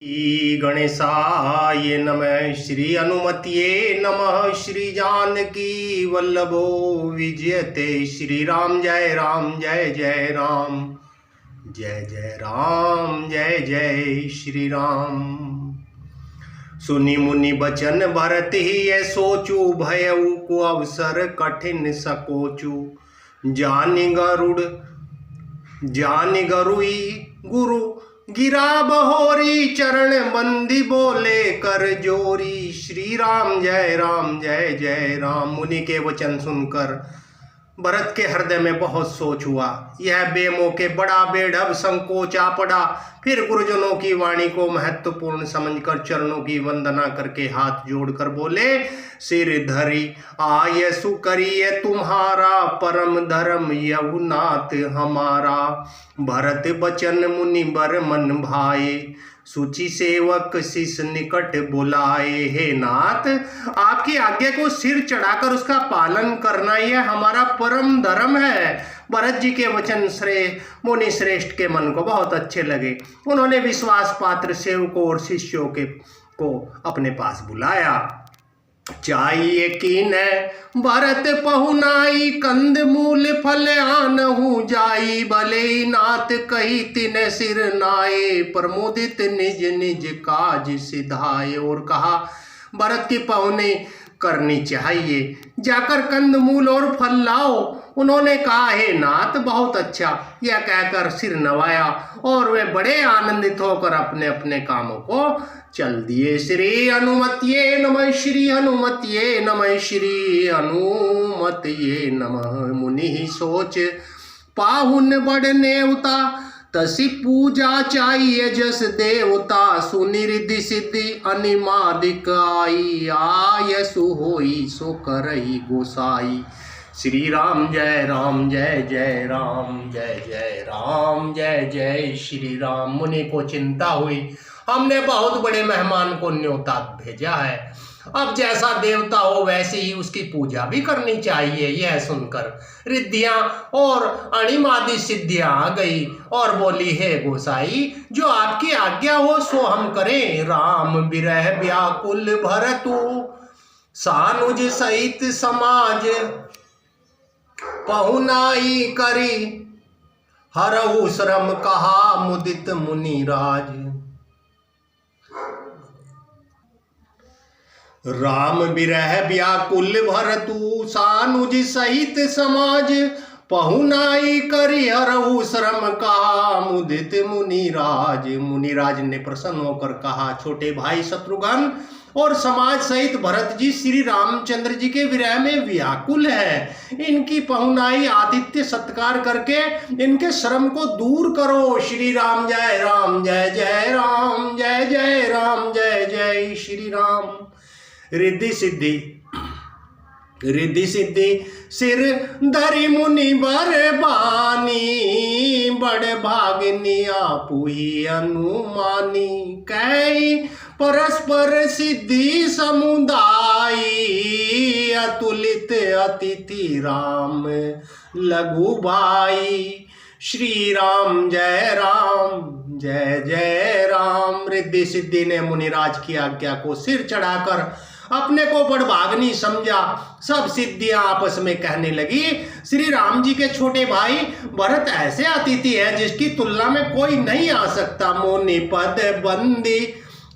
श्री गणेशाय नमः। श्री हनुमतये नमः। श्री जानकी वल्लभो विजयते। श्री राम जय राम जय जय राम जय जय राम जय जय श्री राम। सुनि मुनि बचन भरत ही ये सोचू, भयउ को अवसर कठिन सकोचू। जानि गरुई गुरु गिरा बहोरी, चरण बंदी बोले कर जोरी। श्री राम जय राम जय जय राम। मुनि के वचन सुनकर भरत के हृदय में बहुत सोच हुआ। यह बेमौके बड़ा बेढब संकोच आ पड़ा। फिर गुरुजनों की वाणी को महत्वपूर्ण समझकर चरणों की वंदना करके हाथ जोड़कर बोले, सिर धरी आयसु करिए तुम्हारा, परम धर्म यहुनाथ हमारा। भरत बचन मुनि बर मन भाए, सूची सेवक शिष निकट बुलाए। हे नाथ, आपकी आज्ञा को सिर चढ़ाकर उसका पालन करना यह हमारा परम धर्म है। भरत जी के वचन मुनि श्रेष्ठ के मन को बहुत अच्छे लगे। उन्होंने विश्वास पात्र सेवकों और शिष्यों को अपने पास बुलाया। चाहिए कीन भरत पहुनाई, कंद मूल फल आनहु जाई। भले नाथ कही तिन सिर नाये, प्रमोदित निज निज काज सिधाए। और कहा, भरत की पहुने करनी चाहिए, जाकर कंद मूल और फल लाओ। उन्होंने कहा, हे नाथ बहुत अच्छा। यह कहकर सिर नवाया और वे बड़े आनंदित होकर अपने अपने कामों को चल दिए। श्री हनुमतये नमः। श्री हनुमतये नमः। श्री हनुमतये नमः। मुनि ही सोच पाहुन बड़ नेवता, तसी पूजा चाहिए जस देवता। सुनि रिद्धि सिद्धि अनिमादिक आई, आयसु होई सो करई गोसाई। श्री राम जय राम जय जय राम जय जय राम जय जय श्री राम। मुनि को चिंता हुई, हमने बहुत बड़े मेहमान को न्योता भेजा है। अब जैसा देवता हो वैसी ही उसकी पूजा भी करनी चाहिए। यह सुनकर रिद्धियां और अणिमादि सिद्धियां आ गई और बोली, हे गोसाई, जो आपकी आज्ञा हो सो हम करें। राम बिरह व्याकुल भरतु, सानुज सहित समाज। पहुनाई करी हरहु श्रम, कहा मुदित मुनिराज। राम बिरह व्याकुल भरतु, सानुज सहित समाज। पहुनाई करी हरहु श्रम, कहा मुदित मुनिराज। मुनिराज ने प्रसन्न होकर कहा, छोटे भाई शत्रुघ्न और समाज सहित भरत जी श्री रामचंद्र जी के विरह में व्याकुल है। इनकी पहुनाई आतिथ्य सत्कार करके इनके श्रम को दूर करो। श्री राम जय राम जय जय राम जय जय राम जय जय श्री राम। रिद्धि सिद्धि सिर धरि मुनि बर बानी, बड़ भागनिया पुई अनुमानी। कई परस्पर सिद्धि समुदायी, अतुलित अतिथि राम लघु भाई। श्री राम जय राम जय जय राम। रिद्धि सिद्धि ने मुनिराज की आज्ञा को सिर चढ़ाकर अपने को बड़भागनी समझा। सब सिद्धियां आपस में कहने लगी, श्री राम जी के छोटे भाई भरत ऐसे अतिथि है जिसकी तुलना में कोई नहीं आ सकता। मोनि पद बंदी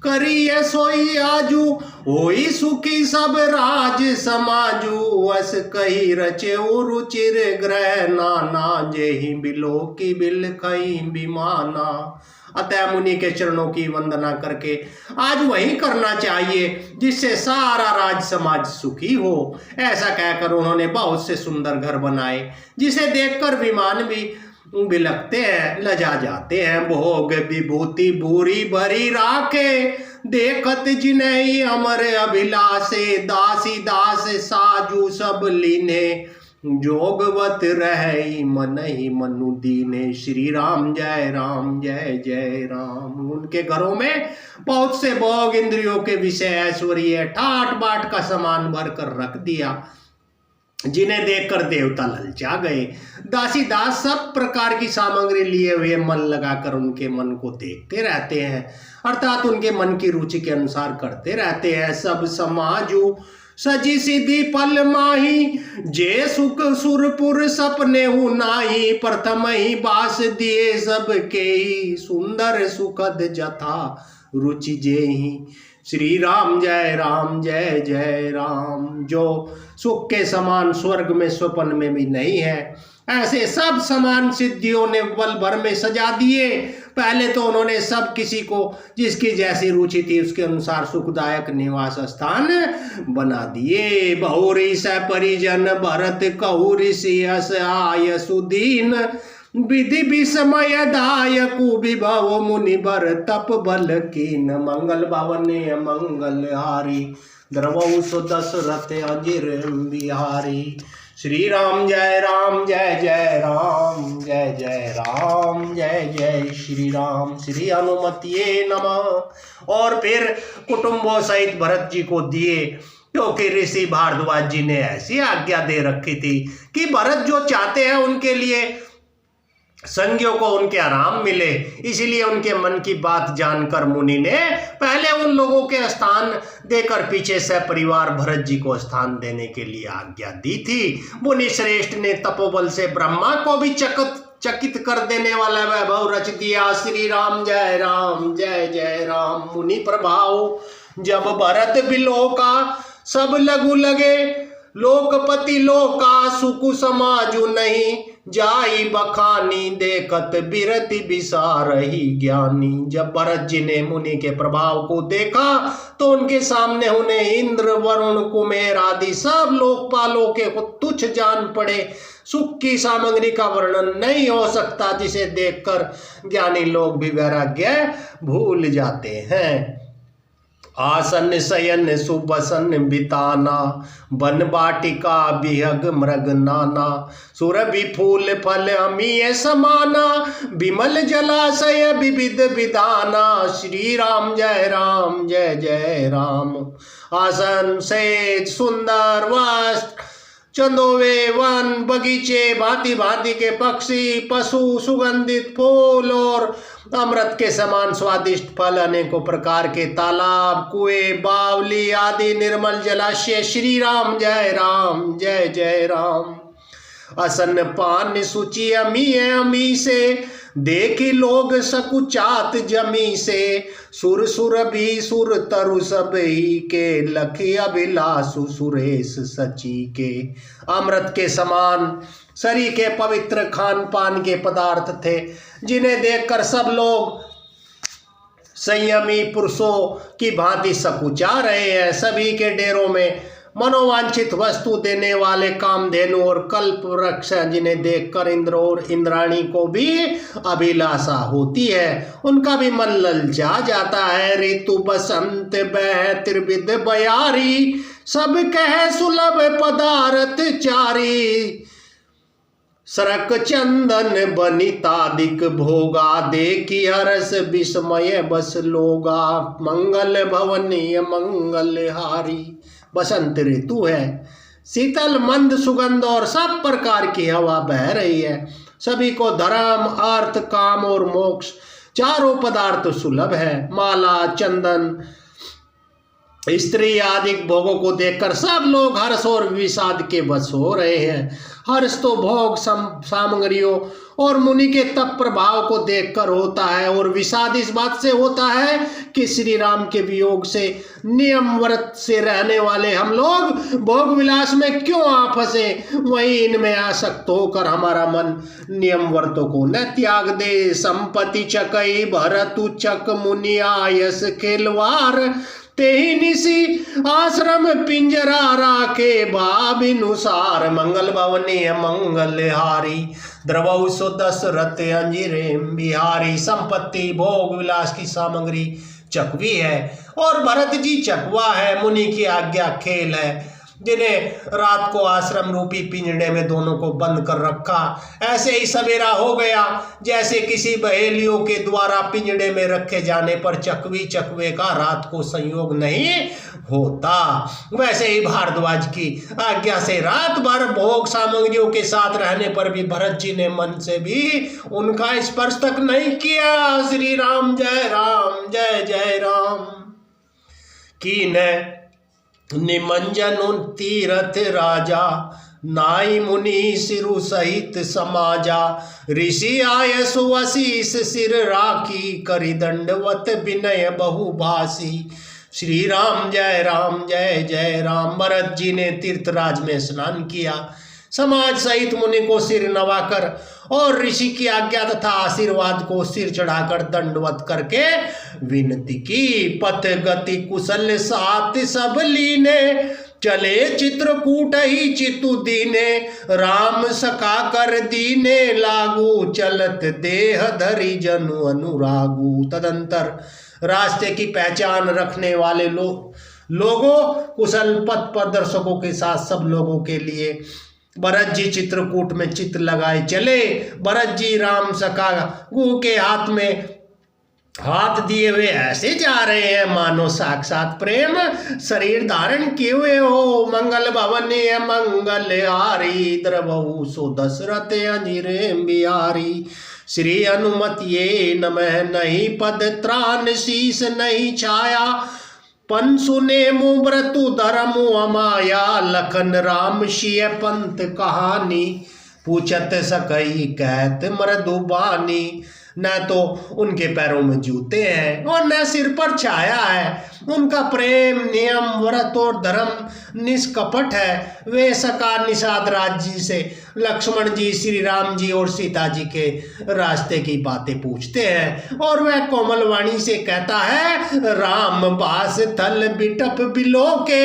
करिए सोई आजू, होई सुखी सब राज समाजू। अस कही रचे रुचिर ग्रह नाना, जेहि बिलो की बिल कई बिमाना। अतः मुनि के चरणों की वंदना करके आज वही करना चाहिए जिससे सारा राज समाज सुखी हो। ऐसा कहकर उन्होंने बहुत से सुंदर घर बनाए, जिसे देखकर विमान भी बिलखते हैं, लजा जाते हैं। भोग विभूति बुरी भरी राखे, देखत जिन्हें अमर अभिलाषे। दासी दास साजू सब लीने, जोगवत रहे मन ही मनु दीने। श्री राम जय राम जय जय राम। उनके घरों में बहुत से भोग, इंद्रियों के विषय, ऐश्वर्य, ठाट बाट का सामान भर कर रख दिया। जिन्हें देखकर देवता ललचा गए। दासी दास सब प्रकार की सामग्री लिए हुए मन लगाकर उनके मन को देखते रहते हैं, अर्थात उनके मन की रुचि के अनुसार करते रहते हैं। सब समाजु सजी सिद्धि पल माही, जे सुख सुरपुर सपने हु नाही। प्रथम ही बास दिए सबके ही, सुंदर सुखद जथा रुचि जेहि। श्री राम जय राम जय जय राम। जो सुख के समान स्वर्ग में स्वप्न में भी नहीं है, ऐसे सब समान सिद्धियों ने बल भर में सजा दिए। पहले तो उन्होंने सब किसी को जिसकी जैसी रुचि थी उसके अनुसार सुखदायक निवास स्थान बना दिए। बहुरी स परिजन भरत कहु ऋषि यस आय सुदीन, विधि विस्मय दायक विभव मुनि बर तप बल कीन। मंगल भवने मंगल हारी, द्रवौ सो दशरथ अजिर बिहारी। श्री राम जय राम जय जय राम जय जय राम जय जय श्री राम। श्री हनुमतिये नमः। और फिर कुटुंबों सहित भरत जी को दिए, क्योंकि ऋषि भारद्वाज जी ने ऐसी आज्ञा दे रखी थी कि भरत जो चाहते हैं उनके लिए संगियों को उनके आराम मिले। इसलिए उनके मन की बात जानकर मुनि ने पहले उन लोगों के स्थान देकर पीछे से परिवार भरत जी को स्थान देने के लिए आज्ञा दी थी। मुनि श्रेष्ठ ने तपोबल से ब्रह्मा को भी चकित कर देने वाला वैभव रच दिया। श्री राम जय राम जय जय राम। मुनि प्रभाव जब भरत बिलोका, सब लघु लगे लोकपति लोका। सुकु समाजु नहीं जाई बखानी, देखत बिरति बिसारही ज्ञानी। जब भरत जी ने मुनि के प्रभाव को देखा तो उनके सामने उन्हें इंद्र वरुण कुमेर आदि सब लोकपालों के तुच्छ जान पड़े। सुख की सामग्री का वर्णन नहीं हो सकता, जिसे देखकर ज्ञानी लोग भी वैराग्य भूल जाते हैं। आसन शयन सुबसन बिताना, वन बाटिका बिहग मृग नाना। सुरभि फूल फल अमीय समाना, विमल जलाशय विविध विधाना। श्री राम जय राम जय जय राम। आसन सेज सुंदर वस्त्र, चंदोवे वन बगीचे, भांति भांति के पक्षी पशु, सुगंधित फूल और अमृत के समान स्वादिष्ट फल, अनेकों प्रकार के तालाब, कुएं, बावली आदि निर्मल जलाशय। श्री राम जय जय राम। असन पान सुचि अमी से, देखी लोग सकुचात जमी से। सुर सुर भी सुर तरु सब ही के, लखी अभिलाषु सुरेश सची के। अमृत के समान शरीर के पवित्र खान पान के पदार्थ थे, जिन्हें देखकर सब लोग संयमी पुरुषों की भांति सकुचा रहे हैं। सभी के डेरों में मनोवांछित वस्तु देने वाले कामधेनु और कल्प वृक्ष, जिन्हें देखकर इंद्र और इंद्राणी को भी अभिलाषा होती है, उनका भी मन ललचा जाता है। ऋतु बसंत बह त्रिविध बयारी, सब कह सुलभ पदार्थ चारी। सरक चंदन बनितादिक भोगा, देखी हरस विस्मय बस लोगा। मंगल भवनीय मंगल हारी। बसंत ऋतु है, शीतल मंद सुगंध और सब प्रकार की हवा बह रही है। सभी को धर्म अर्थ काम और मोक्ष चारों पदार्थ सुलभ है। माला चंदन स्त्री आदि भोगों को देखकर सब लोग हर्ष और विषाद के वश हो रहे हैं। हर्ष तो भोग सामग्रियों और मुनि के तप प्रभाव को देखकर होता है, और विषाद इस बात से होता है कि श्री राम के वियोग से नियम व्रत से रहने वाले हम लोग भोग विलास में क्यों आ फंसे। वही इनमें आसक्त होकर हमारा मन नियम व्रतों को न त्याग दे। संपत्ति चकई भरतु चक मुनि आयस खेलवार, तेहि निसी आश्रम पिंजरा राखे भाविनुसार। मंगल भवनीय मंगल हारी, द्रवौ सो दशरथ अंजिरे बिहारी। संपत्ति भोग विलास की सामग्री चकवी है और भरत जी चकवा है। मुनि की आज्ञा खेल है। जिन्हें रात को आश्रम रूपी पिंजड़े में दोनों को बंद कर रखा। ऐसे ही सवेरा हो गया, जैसे किसी बहेलियों के द्वारा पिंजड़े में रखे जाने पर चकवी चकवे का रात को संयोग नहीं होता, वैसे ही भारद्वाज की आज्ञा से रात भर भोग सामग्रियों के साथ रहने पर भी भरत जी ने मन से भी उनका स्पर्श तक नहीं किया। श्री राम जय जय राम। कीन निमंजन तीरथ राजा, नाई मुनि सिरु सहित समाजा। ऋषि आय सुवशीष सिर राखी, करि दंडवत विनय बहुभाषी। श्री राम जय जय राम। भरत जी ने तीर्थराज में स्नान किया, समाज सहित मुनि को सिर नवाकर और ऋषि की आज्ञा तथा आशीर्वाद को सिर चढ़ाकर दंडवत करके विनती की। पथ गति कुशल साथ सब लीने, चले चित्रकूट ही चितु दीने। राम सखा कर दीने लागू, चलत देह धरि जनु अनुरागू। तदंतर रास्ते की पहचान रखने वाले लोगों, कुशल पथ प्रदर्शकों के साथ सब लोगों के लिए भरत जी चित्रकूट में चित्त लगाए चले। भरत जी राम सखा गु के हाथ में हाथ दिए हुए ऐसे जा रहे हैं मानो साक्षात प्रेम शरीर धारण किए हुए हो। मंगल भवनी मंगल हारी, द्रवहु सो दशरथ अंजिरे बिहारी। श्री अनुमतिये नमः, नहीं पद त्राण शीस नहीं छाया। पन सुने मुव्रतु धर्मु अमाया, लखन राम शिय पंत कहानी। पूछत सकई कहत मृदुबानी, न तो उनके पैरों में जूते हैं और न सिर पर छाया है। उनका प्रेम नियम व्रत और धर्म निष्कपट है। वे सका निषाद राज जी से लक्ष्मण जी, श्री राम जी और सीता जी के रास्ते की बातें पूछते हैं और वह कोमल वाणी से कहता है, राम बास थल बिटप बिलो के,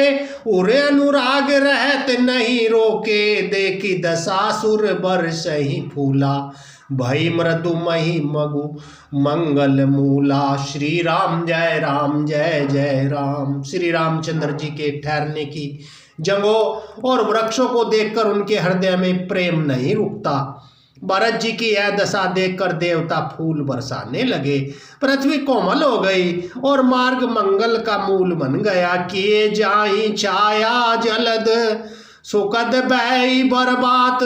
उरे अनुराग रहत नहीं रोके। देखी दशासुर बरस ही फूला, भई मृदु मही मगु मंगल मूला। श्री राम जय जय राम। श्री रामचंद्र जी के ठहरने की जगहों और वृक्षों को देखकर उनके हृदय में प्रेम नहीं रुकता। भरत जी की यह दशा देखकर देवता फूल बरसाने लगे, पृथ्वी कोमल हो गई और मार्ग मंगल का मूल बन गया। किए जाई छाया जलद, सुकद बहई बरबात।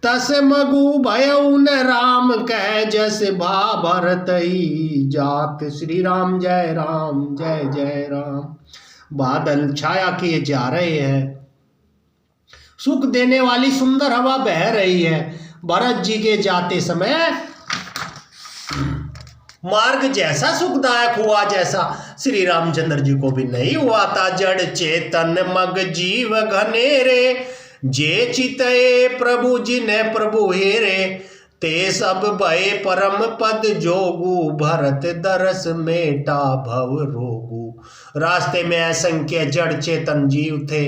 तस मगु भयउ न राम कह, जस भा भरत ही जात। श्री राम जय जय राम। बादल छाया किए जा रहे हैं, सुख देने वाली सुंदर हवा बह रही है। भरत जी के जाते समय मार्ग जैसा सुखदायक हुआ जैसा श्री रामचंद्र जी को भी नहीं हुआ था। जड़ चेतन मग जीव घनेरे, जे चितये प्रभु जिन्हें प्रभु हेरे। ते सब भय परम पद जोगु, भरत दरस मेटा भव रोगु। रास्ते में असंख्य जड़ चेतन जीव थे,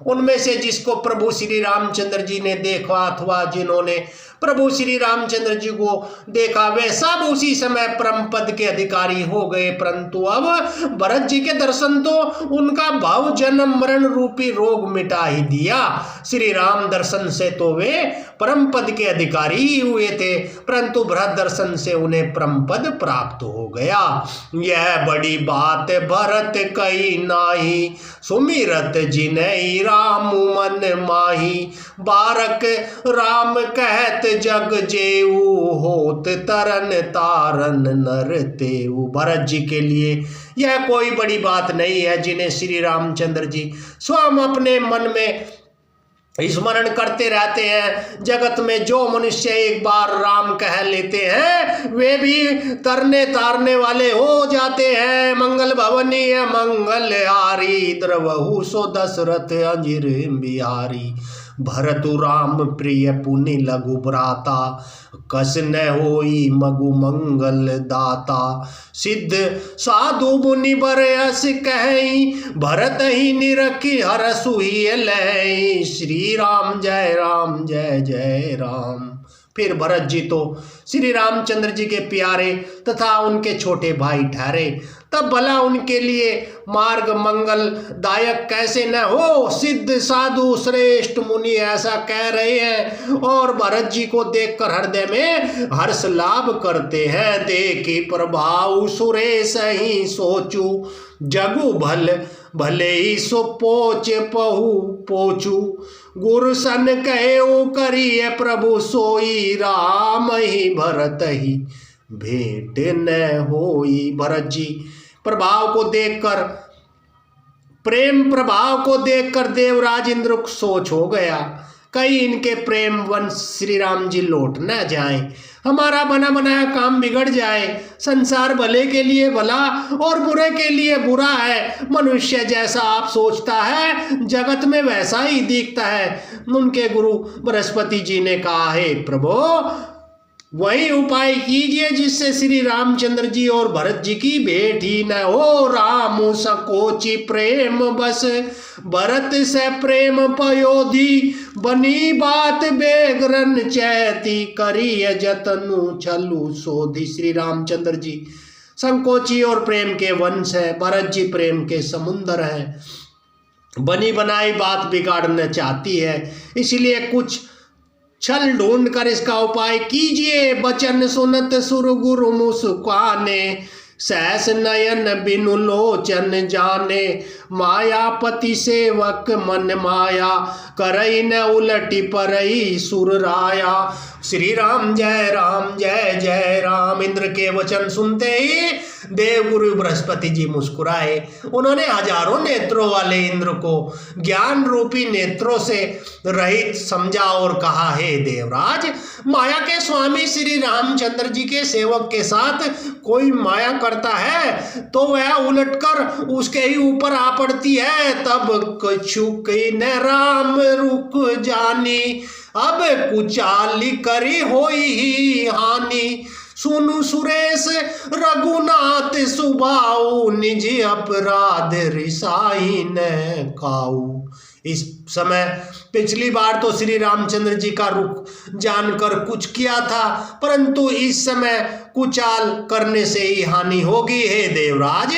उनमें से जिसको प्रभु श्री रामचंद्र जी ने देखा अथवा जिन्होंने प्रभु श्री रामचंद्र जी को देखा वे सब उसी समय परम पद के अधिकारी हो गए। परंतु अब भरत जी के दर्शन तो उनका भव जन्म मरण रूपी रोग मिटा ही दिया। श्री राम दर्शन से तो वे परम पद के अधिकारी ही हुए थे, परंतु भरत दर्शन से उन्हें परम पद प्राप्त हो गया। यह बड़ी बात भरत कही नाही, सुमिरत जिन्हें राम मन माही। बारक राम कहत जग जेऊ, होत तरन तारन नर तेऊ। भरत जी के लिए यह कोई बड़ी बात नहीं है, जिन्हें श्री रामचंद्र जी स्वयं अपने मन में स्मरण करते रहते हैं। जगत में जो मनुष्य एक बार राम कह लेते हैं वे भी तरने तारने वाले हो जाते हैं। मंगल भवनी मंगल हारी, द्रवहु सो दशरथ अंजिर बिहारी। भरतु राम प्रिय पुनि लघु भ्राता, कस न होई मगु मंगल दाता। सिद्ध साधु मुनि बरयस कहि, भरत ही निरखी हरसु ही लहई। श्री राम जय जय राम। फिर भरत जी तो श्री रामचंद्र जी के प्यारे तथा उनके छोटे भाई ठहरे। तब भला उनके लिए मार्ग मंगल दायक कैसे न हो। सिद्ध साधु श्रेष्ठ मुनि ऐसा कह रहे हैं और भरत जी को देखकर हृदय में हर्ष लाभ करते हैं। देखी प्रभाव सुरेश ही सोचू, जगु भले ही सो पोचे पहु पोचू। गुरु सन कहे करिए प्रभु सोई, राम ही भरत ही भेंट न होई। भरत जी प्रभाव को देखकर, प्रेम प्रभाव को देखकर देवराज इंद्र को सोच हो गया, कहीं इनके प्रेम वंश श्री राम जी लौट न जाएं, हमारा बना बनाया काम बिगड़ जाए। संसार भले के लिए भला और बुरे के लिए बुरा है। मनुष्य जैसा आप सोचता है जगत में वैसा ही दिखता है। उनके गुरु बृहस्पति जी ने कहा, हे प्रभु वही उपाय कीजिए जिससे श्री रामचंद्र जी और भरत जी की भेंट ही न हो। राम सकोचि प्रेम बस, भरत से प्रेम पयोधी। बनी बात बेगरन चैती, करिय जतनु छलु सोधी। श्री रामचंद्र जी संकोची और प्रेम के वंश है, भरत जी प्रेम के समुंदर है। बनी बनाई बात बिगाड़ना चाहती है, इसलिए कुछ छल ढूंढ कर इसका उपाय कीजिए। बचन सुनत सुर गुरु मुस्काने, सहस नयन बिनु लोचन जाने। मायापति सेवक मन माया, करई न उलटी परई सुर राया। श्री राम जय जय राम। इंद्र के वचन सुनते ही देवगुरु बृहस्पति जी मुस्कुराए। उन्होंने हजारों नेत्रों वाले इंद्र को ज्ञान रूपी नेत्रों से रहित समझा और कहा, हे देवराज, माया के स्वामी श्री रामचंद्र जी के सेवक के साथ कोई माया करता है तो वह उलटकर उसके ही ऊपर आ पड़ती है। तब कछु न राम रुक जानी, अब कुचाली करी होई ही हानि। सुनु सुरेश रघुनाथ सुबाऊ, निज अपराध रिसाई न काऊ। इस समय पिछली बार तो श्री रामचंद्र जी का रुख जानकर कुछ किया था, परंतु इस समय कुचाल करने से ही हानि होगी। हे देवराज,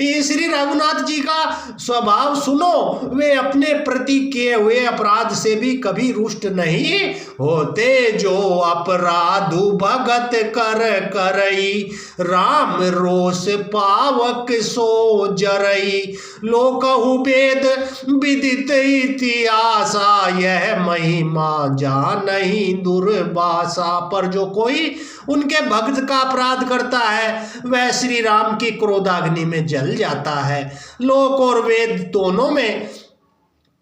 ये श्री रघुनाथ जी का स्वभाव सुनो, वे अपने प्रति किए हुए अपराध से भी कभी रुष्ट नहीं होते। जो अपराधु भगत कर करई, राम रोष पावक सो जरई। लोकहु वेद विदित इतिहासा, यह महिमा जानहि दुर्वासा। पर जो कोई उनके भक्त का अपराध करता है वह श्री राम की क्रोधाग्नि में जल जाता है। लोक और वेद दोनों में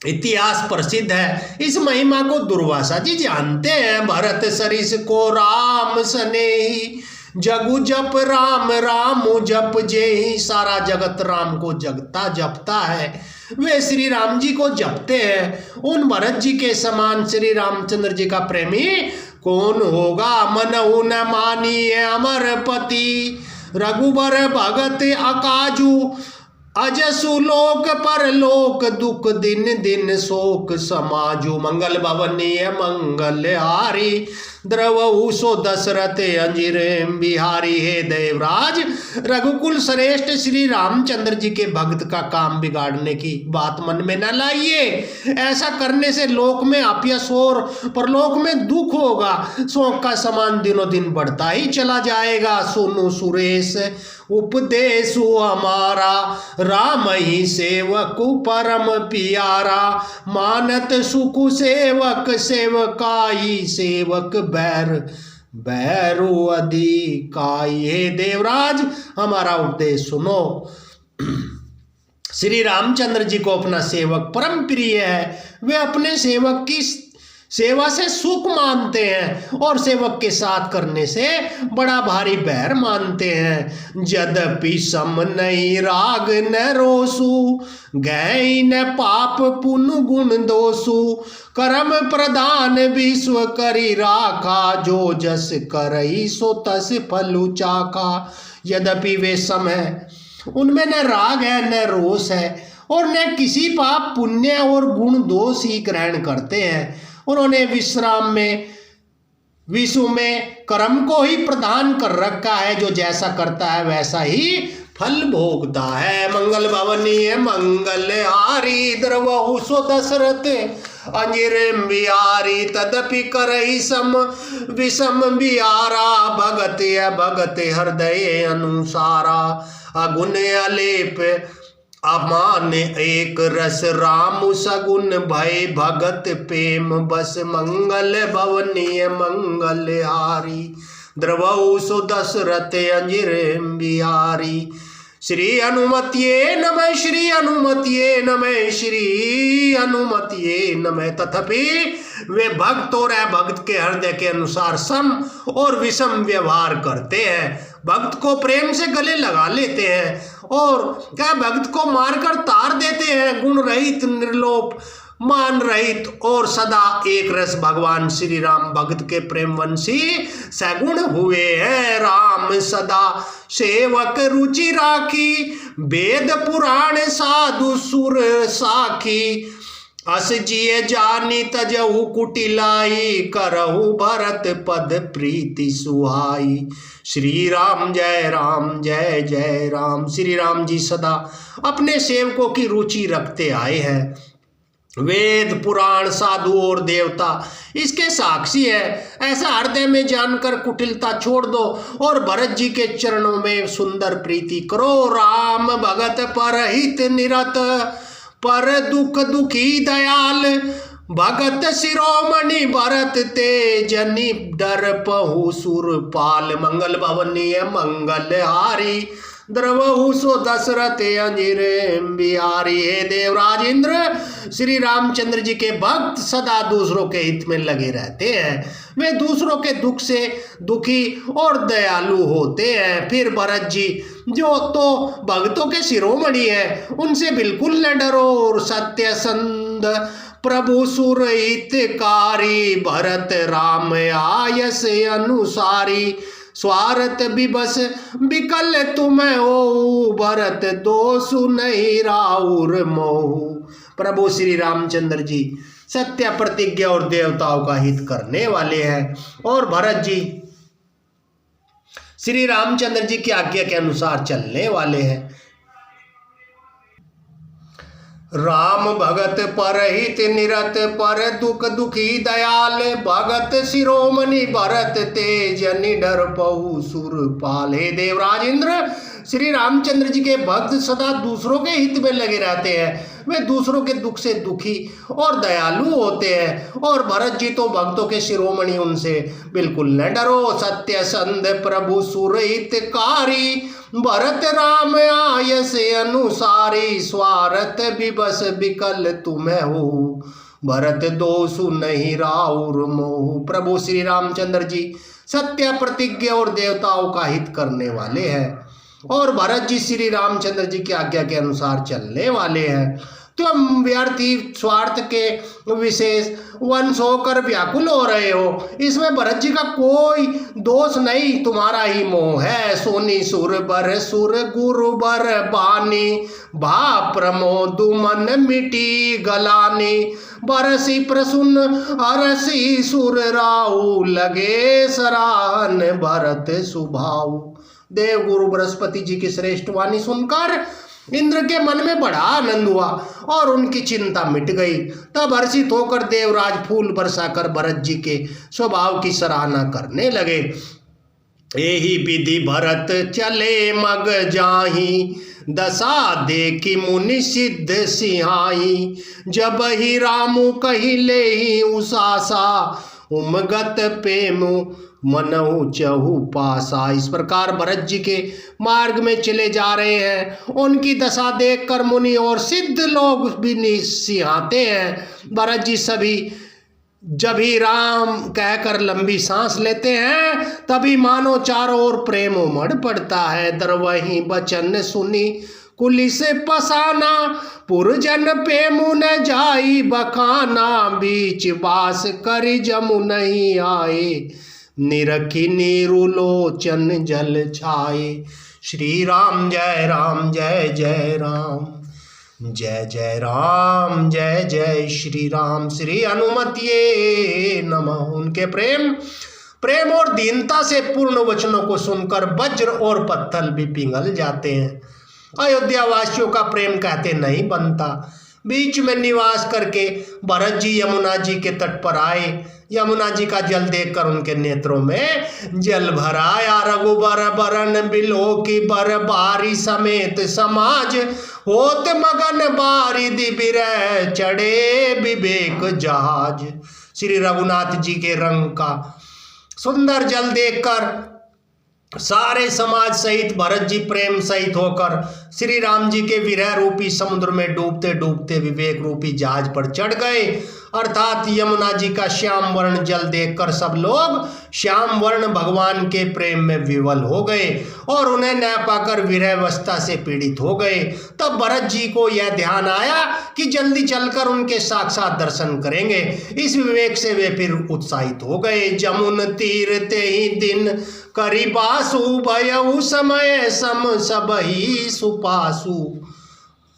इतिहास प्रसिद्ध है। इस महिमा को दुर्वासा जी जानते हैं। भरत सरिस को राम सनेही, जगु जप राम राम जप जेहि। सारा जगत राम को जगता जपता है, वे श्री राम जी को जपते हैं। उन भरत जी के समान श्री रामचंद्र जी का प्रेमी कौन होगा। मनहु न मानिए अमर पति, रघुबर भगत अकाजू। अजसु लोक परलोक, दुख दिन दिन शोक समाजू। मंगल भवनीय मंगल हारी, द्रवहु सो दशरथ अंजिर बिहारी। हे देवराज, रघुकुल श्रेष्ठ श्री रामचंद्र जी के भक्त का काम बिगाड़ने की बात मन में न लाइए। ऐसा करने से लोक में अपयश और परलोक में दुख होगा। शोक का समान दिनों दिन बढ़ता ही चला जाएगा। सुनु सुरेश उपदेशु हमारा, राम ही सेवक परम प्यारा। मानत सुख सेवक सेवकाई, सेवक बैर बैरु अधिकाई। हे देवराज, हमारा उपदेश सुनो। श्री रामचंद्र जी को अपना सेवक परम प्रिय है। वे अपने सेवक की सेवा से सुख मानते हैं और सेवक के साथ करने से बड़ा भारी बैर मानते हैं। यद्यपि सम नहीं राग न रोसु, गै न पाप पुण्य गुण दोषु। कर्म प्रधान विश्व करी राखा, जो जस करई सो तस फलु चाखा। यद्यपि वे सम है, उनमें न राग है न रोष है और न किसी पाप पुण्य और गुण दोष ही ग्रहण करते हैं। उन्होंने विश्राम में विश्व में कर्म को ही प्रदान कर रखा है। जो जैसा करता है वैसा ही फल भोगता है। मंगल भवनीय मंगल हारी द्रवहु सो दशरथ अंजिर बिहारी तदपि करहि सम विषम बिहारा भगत भगत हृदय अनुसारा अगुण अलेप अमान एक रस राम सगुन भय भगत प्रेम बस मंगल भवनीय मंगल हारी द्रवहु सो दशरथ अंजिर बिहारी। श्री हनुमतिये नमः श्री हनुमतिये नमः श्री हनुमतिये नमः। तथापि वे भक्त और अभक्त के हृदय के अनुसार सम और विषम व्यवहार करते हैं। भक्त को प्रेम से गले लगा लेते हैं और क्या भक्त को मारकर तार देते हैं। गुण रहित निर्लोप मान रहित और सदा एक रस भगवान श्री राम भक्त के प्रेमवंशी सगुण हुए हैं। राम सदा सेवक रुचि राखी वेद पुराण साधु सुर साखी अस जिये जानी तजहु कुटिलाई करहु भरत पद प्रीति सुहाई। श्री राम जय राम जय जय राम। श्री राम जी सदा अपने सेवकों की रुचि रखते आए हैं। वेद पुराण साधु और देवता इसके साक्षी है। ऐसा हृदय में जानकर कुटिलता छोड़ दो और भरत जी के चरणों में सुंदर प्रीति करो। राम भगत परहित निरत पर दुख दुखी दयाल भगत शिरोमणि भरत तेजनि डर पहु सुरपाल। मंगल भवनीय मंगल हारी द्रवहु सो दशरथ अंजिर बिहारी। हे देवराज इंद्र श्री रामचंद्र जी के भक्त सदा दूसरों के हित में लगे रहते हैं। वे दूसरों के दुख से दुखी और दयालु होते हैं। फिर भरत जी जो तो भक्तों के शिरोमणि हैं उनसे बिल्कुल न डरो और सत्यसंध प्रभु सुर हितकारी भरत राम आयस अनुसारी। स्वार्थ विबस विकल तुम हो भरत दोषु नहीं राउर मोहु। प्रभु श्री रामचंद्र जी सत्य प्रतिज्ञा और देवताओं का हित करने वाले हैं और भरत जी श्री रामचंद्र जी की आज्ञा के अनुसार चलने वाले हैं। राम भगत परहित निरत पर दुख दुखी दयाल भगत शिरोमणि भरत तेज निडर पहु सुरपाल। हे देवराज इंद्र श्री रामचंद्र जी के भक्त सदा दूसरों के हित में लगे रहते हैं। वे दूसरों के दुख से दुखी और दयालु होते हैं और भरत जी तो भक्तों के शिरोमणि उनसे बिल्कुल न डरो। सत्य संध प्रभु सुर हितकारी भरत राम आयस अनुसारी। स्वार्थ विबस विकल तुम्हें हो भरत दोषु नहीं राउर मोहु। प्रभु श्री रामचंद्र जी सत्य प्रतिज्ञा और देवताओं का हित करने वाले हैं और भरत जी श्री रामचंद्र जी की आज्ञा के अनुसार चलने वाले हैं। तुम व्यर्थी स्वार्थ के विशेष वंश होकर व्याकुल हो रहे हो। इसमें भरत जी का कोई दोष नहीं, तुम्हारा ही मोह है। सोनी सुर बर सुर गुरु बर बानी भा प्रमोद मन मिटी गलानी। बरसी प्रसुन अरसी सुर राउ लगे सराहन भरत सुभाऊ। देव गुरु बृहस्पति जी की श्रेष्ठ वाणी सुनकर इंद्र के मन में बड़ा आनंद हुआ और उनकी चिंता मिट गई। तब हर्षित होकर देवराज फूल बरसाकर भरत जी के स्वभाव की सराहना करने लगे। यही विधि भरत चले मग जाही दशा देखी मुनि सिद्ध सिहाई। जब ही रामु कही ले ही उसासा उमगत पेमु मनहु चहु पासा। इस प्रकार भरत जी के मार्ग में चले जा रहे हैं। उनकी दशा देखकर मुनि और सिद्ध लोग भी निसिहाते हैं। भरत जी सभी जब ही राम कहकर लंबी सांस लेते हैं तभी मानो चारों ओर प्रेम उमड़ पड़ता है। दरवही बचन सुनी कुली से पसाना पुरजन पेमु न जाई बखाना। बीच बास करी जमु नहीं आए निरखी नीरुलोचन जल छाए। श्री राम जय राम जय जय राम जय जय राम जय जय श्री राम। श्री हनुमतिये नमः। उनके प्रेम प्रेम और दीनता से पूर्ण वचनों को सुनकर वज्र और पत्थर भी पिघल जाते हैं। अयोध्या वासियों का प्रेम कहते नहीं बनता। बीच में निवास करके भरत जी यमुना जी के तट पर आए। यमुना जी का जल देखकर उनके नेत्रों में जल भर आया। रघुबर बरन बिलो की बर बारी समेत समाज होत मगन बारी दिबिर चढ़े विवेक जहाज। श्री रघुनाथ जी के रंग का सुंदर जल देखकर सारे समाज सहित भरत जी प्रेम सहित होकर श्री राम जी के विरह रूपी समुद्र में डूबते डूबते विवेक रूपी जहाज पर चढ़ गए। अर्थात यमुना जी का श्याम वर्ण जल देखकर सब लोग श्याम वर्ण भगवान के प्रेम में विवल हो गए और उन्हें न पाकर विरहवस्था से पीड़ित हो गए। तब भरत जी को यह ध्यान आया कि जल्दी चलकर उनके साक्षात दर्शन करेंगे। इस विवेक से वे फिर उत्साहित हो गए। जमुन तीर ते ही दिन करीबासु भयउ समय सम सबही सुपासु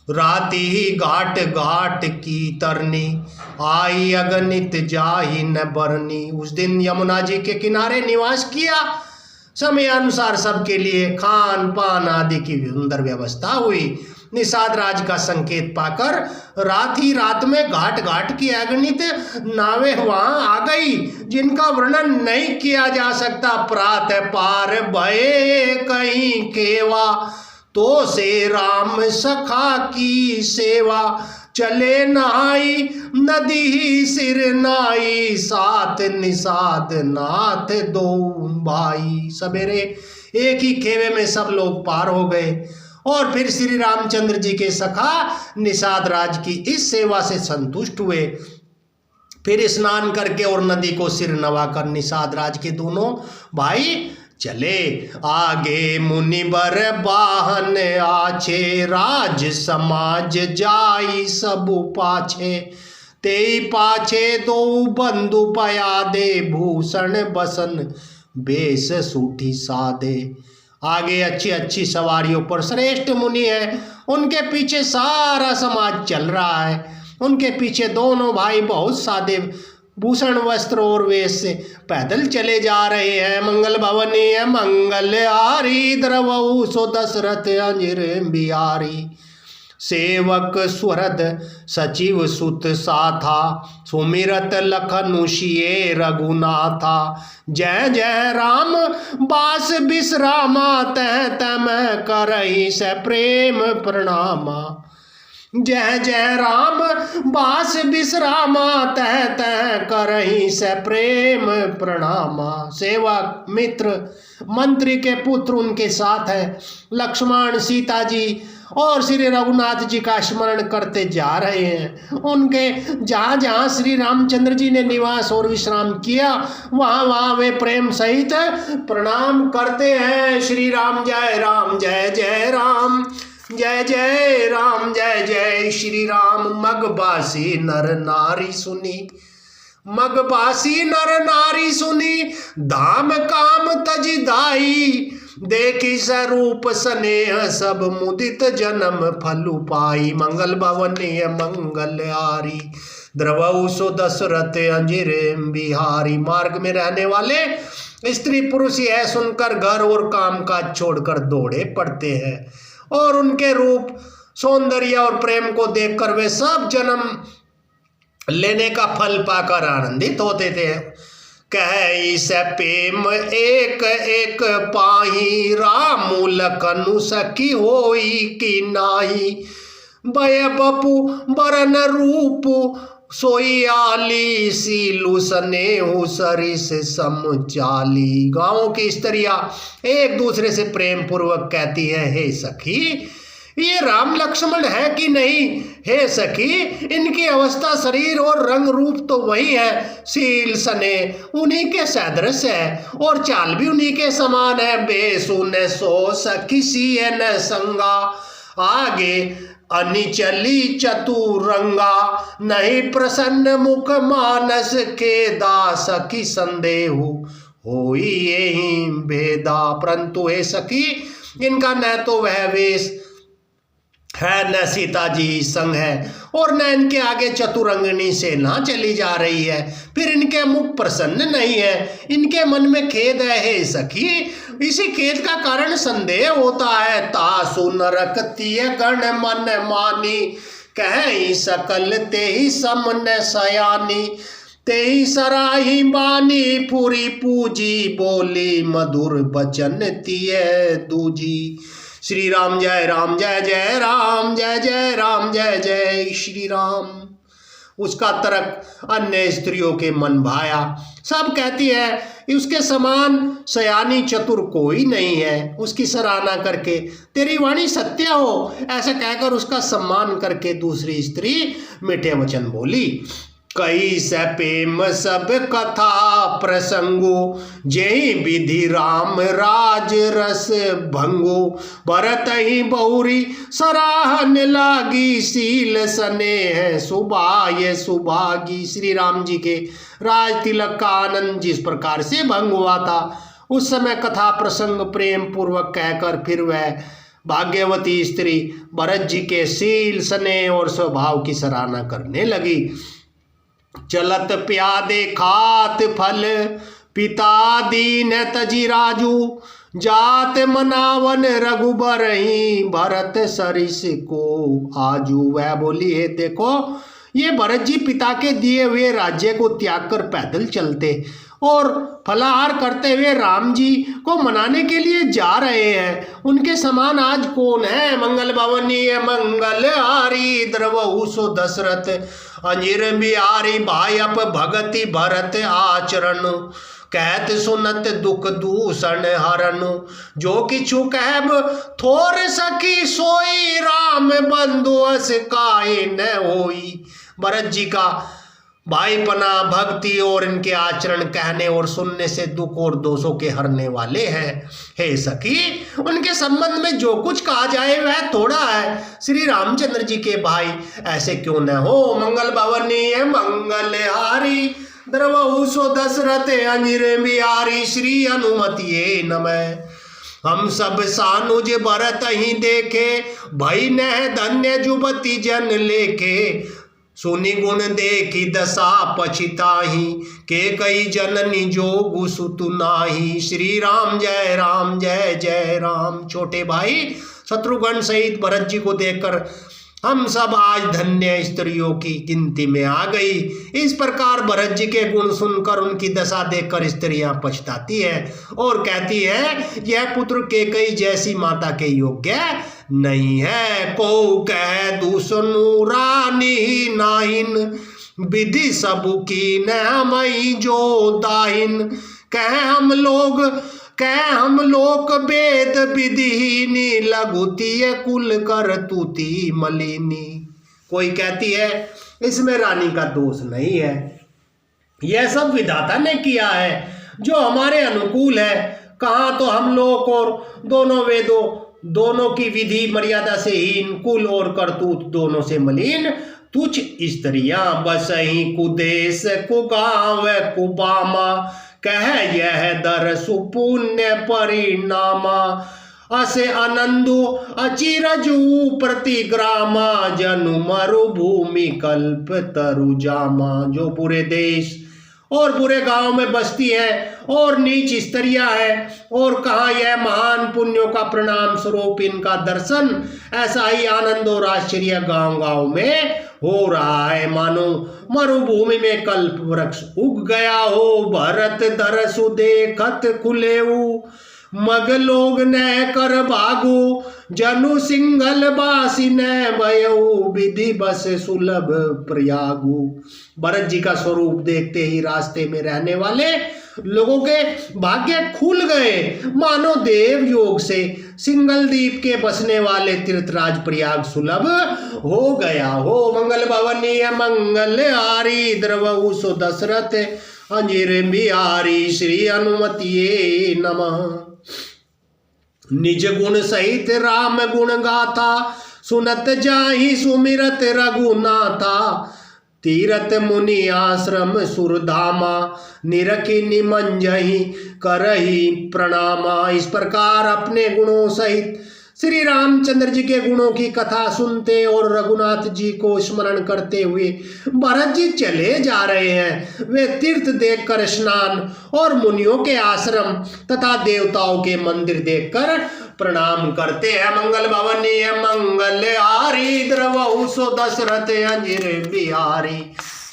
राति ही घाट घाट की तरनी आई अगणित जाहि न बरनी। उस दिन यमुना जी के किनारे निवास किया। समय अनुसार सबके लिए खान पान आदि की सुंदर व्यवस्था हुई। निषाद राज का संकेत पाकर रात में घाट घाट की अगणित नावें वहां आ गई, जिनका वर्णन नहीं किया जा सकता। प्रातः पार भये कहीं केवा तो से राम सखा की सेवा चले नहाई नदी ही सिर नाई साथ निषाद नाथ दो भाई। सवेरे एक ही खेवे में सब लोग पार हो गए और फिर श्री रामचंद्र जी के सखा निषाद राज की इस सेवा से संतुष्ट हुए। फिर स्नान करके और नदी को सिर नवाकर निषाद राज के दोनों भाई चले। आगे मुनिबर बाहन आछे राज समाज जाई सब पाछे ते पाछे दो बंधु पया दे भूषण बसन बेस सूठी सादे। आगे अच्छी अच्छी सवारियों पर श्रेष्ठ मुनि है, उनके पीछे सारा समाज चल रहा है। उनके पीछे दोनों भाई बहुत सादे भूषण वस्त्र और वेश से पैदल चले जा रहे हैं। मंगल भवनीय मंगल हारी द्रवऊ सो दशरथ अंजिर बिहारी। सेवक स्वरद सचिव सुत साथा सुमिरत लखनुषिये रघुनाथा। जय जय राम बास विश्रामा तह तम करहि से प्रेम प्रणामा। जय जय राम बास विश्रामा तह तह करहि से प्रेम प्रणामा। सेवक मित्र मंत्री के पुत्र उनके साथ है। लक्ष्मण सीता जी और श्री रघुनाथ जी का स्मरण करते जा रहे हैं। उनके जहाँ जहाँ श्री रामचंद्र जी ने निवास और विश्राम किया वहाँ वहाँ वे प्रेम सहित प्रणाम करते हैं। श्री राम जय जय राम जय जय राम जय जय श्री राम। मगबासी नर नारी सुनी मगबासी नर नारी सुनी धाम काम तज दाई। देखी स्वरूप स्नेह सब मुदित जन्म फलु पाई। मंगल भवनीय मंगल हारी द्रवऊ सो दशरथ अंजिर बिहारी। मार्ग में रहने वाले स्त्री पुरुष यह सुनकर घर और काम काज छोड़कर दौड़े पड़ते हैं और उनके रूप सौंदर्य और प्रेम को देखकर वे सब जन्म लेने का फल पाकर आनंदित होते थे। कह से प्रेम एक एक पाही रामु लखनु सखी होई कि नाही। भय बपु बरन रूप सोई आली सीलू स्नेहु सरिस समचाली। गांवों की स्त्रियां एक दूसरे से प्रेम पूर्वक कहती है, हे सखी ये राम लक्ष्मण है कि नहीं। हे सखी इनकी अवस्था शरीर और रंग रूप तो वही है। सील सने उन्हीं के सदृश है और चाल भी उन्हीं के समान है। बेसु न सो सखी सी है न संगा आगे अनिचली चतुरंगा। नहीं प्रसन्न मुख मानस के दास सखी संदेहु होई यही भेदा। परंतु हे सखी इनका न तो वह वेश है न सीता जी संग है, और न इनके आगे चतुरंगिनी सेना चली जा रही है। फिर इनके मुख प्रसन्न नहीं है, इनके मन में खेद है हे सखी। इसी खेद का कारण संदेह होता है। तासु नरकतीय गण मन मानी, कह सकल ते ही समन सयानी। ते ही सराही बानी पूरी पूजी, बोली मधुर बचन तिय दूजी। श्री राम जय राम जय जय राम, जय जय राम जय जय श्री राम। उसका तर्क अन्य स्त्रियों के मन भाया। सब कहती है उसके समान सयानी चतुर कोई नहीं है। उसकी सराहना करके तेरी वाणी सत्य हो, ऐसा कहकर उसका सम्मान करके दूसरी स्त्री मीठे वचन बोली। कई सपेम सब कथा प्रसंगो, जय विधि राम राज रस भंगो। भरत ही बहुरी सराहन लागी, सील स्नेह सुबाय सुभागी। श्री राम जी के राज तिलक का आनंद जिस प्रकार से भंग हुआ था, उस समय कथा प्रसंग प्रेम पूर्वक कहकर फिर वह भाग्यवती स्त्री भरत जी के सील स्नेह और स्वभाव की सराहना करने लगी। चलत प्यादे खात फल, पिता दीन तजी राजू। जात मनावन रघुबर ही, भरत सरिस को आजू। वह बोली है देखो ये भरत जी पिता के दिए हुए राज्य को त्याग कर पैदल चलते और फलाहार करते हुए राम जी को मनाने के लिए जा रहे हैं। उनके समान आज कौन है। मंगल भवनीय मंगल हारी, द्रवहु सो दशरथ अंजीर बिहारी। भायप भगति भरत आचरण, कहत सुनत दुख दूषण हरन। जो किछु कहब थोर सखी सोई, राम बंधु अस काहे न होई। भरत जी का भाईपना भक्ति और इनके आचरण कहने और सुनने से दुख और दोषों के हरने वाले हैं। हे सखी उनके संबंध में जो कुछ कहा जाए वह थोड़ा है। श्री रामचंद्र जी के भाई ऐसे क्यों न हो। मंगल भवनीय मंगल हारी, द्रवहु सो दशरथ अंजीर बिहारी। श्री अनुमतिये नमः। हम सब सानुज भरत ही देखे, भई नह धन्य जुबती जन लेखे। सुनि गुण देखी दशा पछिताही, के कई जननी जोगु सुतु नाही। श्री राम जय जय राम। छोटे भाई शत्रुघ्न सहित भरत जी को देखकर हम सब आज धन्य स्त्रियों की गिनती में आ गई। इस प्रकार भरत जी के गुण सुनकर उनकी दशा देखकर स्त्रियां पछताती है और कहती है यह पुत्र केकई जैसी माता के योग्य नहीं है। को कह दूसनु रानी नाहिन, विधि सबु की न मई जो दाहिन। कह हम लोक वेद विधिहीनी, लघुतीय कुल कर तूती मलिनी। कोई कहती है इसमें रानी का दोष नहीं है, यह सब विधाता ने किया है जो हमारे अनुकूल है। कहाँ तो हम लोक और दोनों वेदों दोनों की विधि मर्यादा से हीन, कुल और करतूत दोनों से मलिन तुच्छ स्त्रियां बसही कुदेश कुगांव कुबामा। कह यह दर सुपुण्य परिणामा, असे आनंदो अचिरजू प्रतिग्रामा। जनु मरुभूमि कल्प तरुजामा। जो पूरे देश और बुरे गांव में बसती है और नीच स्त्रियां है, और कहाँ यह महान पुण्यों का प्रणाम स्वरूप इनका दर्शन। ऐसा ही आनंद और आश्चर्य गांव गांव में हो रहा है, मानो मरुभूमि में कल्प वृक्ष उग गया हो। भरत दरसु देखत खुलेऊ, मग लोग न कर भागो। जनु सिंघल बासी न भयऊ, विधि बस सुलभ प्रयागु। भरत जी का स्वरूप देखते ही रास्ते में रहने वाले लोगों के भाग्य खुल गए, मानो देव योग से सिंगल द्वीप के बसने वाले तीर्थराज प्रयाग सुलभ हो गया हो। मंगल भवनीय मंगल हारी, द्रवहु सो दशरथ अंजीर बिहारी। श्री अनुमतिये नमः। निज गुण सहित राम गुण गाथा, सुनत जाहि सुमिरत रघुनाथा। तीरथ मुनि आश्रम सुरधामा, निरखी निमंजहि करहि प्रणामा। इस प्रकार अपने गुणों सहित श्री रामचंद्र जी के गुणों की कथा सुनते और रघुनाथ जी को स्मरण करते हुए भरत जी चले जा रहे हैं। वे तीर्थ देखकर स्नान और मुनियों के आश्रम तथा देवताओं के मंदिर देखकर प्रणाम करते हैं। मंगल भवनीय मंगल हारी द्रवहु सो दशरथ अंजिर बिहारी।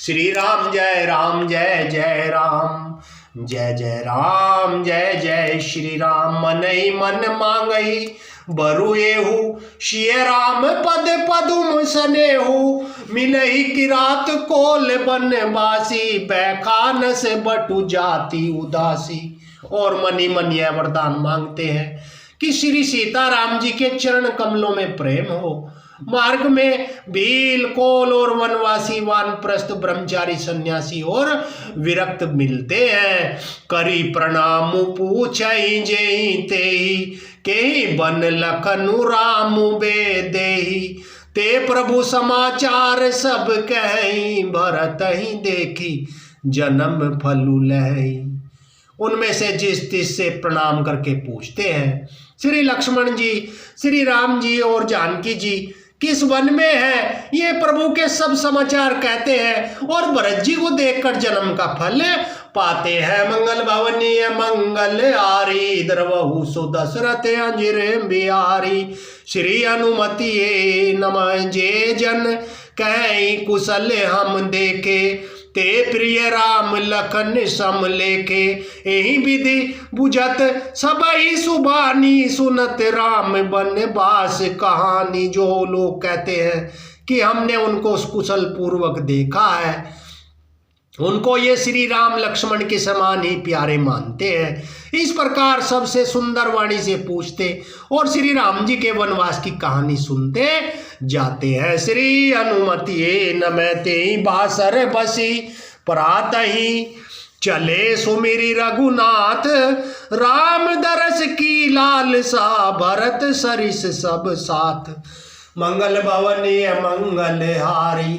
श्री राम जय राम जय जय राम, जय जय राम जय जय श्री राम। मन ही मन मांगई बरुएहु, शिय राम पद पदुम सनेहु। मिलही किरात कोल बनवासी, बैखान से बटु जाति उदासी। और मनी मन यह वरदान मांगते हैं कि श्री सीताराम जी के चरण कमलों में प्रेम हो। मार्ग में भील कोल और वनवासी वानप्रस्थ ब्रह्मचारी सन्यासी और विरक्त मिलते हैं। करी प्रणाम पूछई जेहि तेहि, केहि बन लखनु राम बेदेहि। ते प्रभु समाचार सब कहि, भरत ही देखी जन्म फलु लहई। उनमें से जिस तिस से प्रणाम करके पूछते हैं, श्री लक्ष्मण जी, श्री राम जी और जानकी जी किस वन में है, ये प्रभु के सब समाचार कहते हैं और भरत जी को देखकर जन्म का फल पाते हैं। मंगल भवनीय मंगल हारी द्रवहु सो दशरथ अंजिर बिहारी। श्री अनुमति नमः जे जन कहीं कुशल हम देखे। ते प्रिय राम लखन सम लेके। यही विधि बुझत सबई सुबानी, सुनत राम बनवास कहानी। जो लोग कहते हैं कि हमने उनको कुशल पूर्वक देखा है, उनको ये श्री राम लक्ष्मण के समान ही प्यारे मानते हैं। इस प्रकार सबसे सुंदर वाणी से पूछते और श्री राम जी के वनवास की कहानी सुनते जाते हैं। श्री अनुमति नमते बासर बसी, प्रात ही चले सुमिरी रघुनाथ। राम दरस की लालसा, भरत सरिस सब साथ। मंगल भवनीय मंगल हारी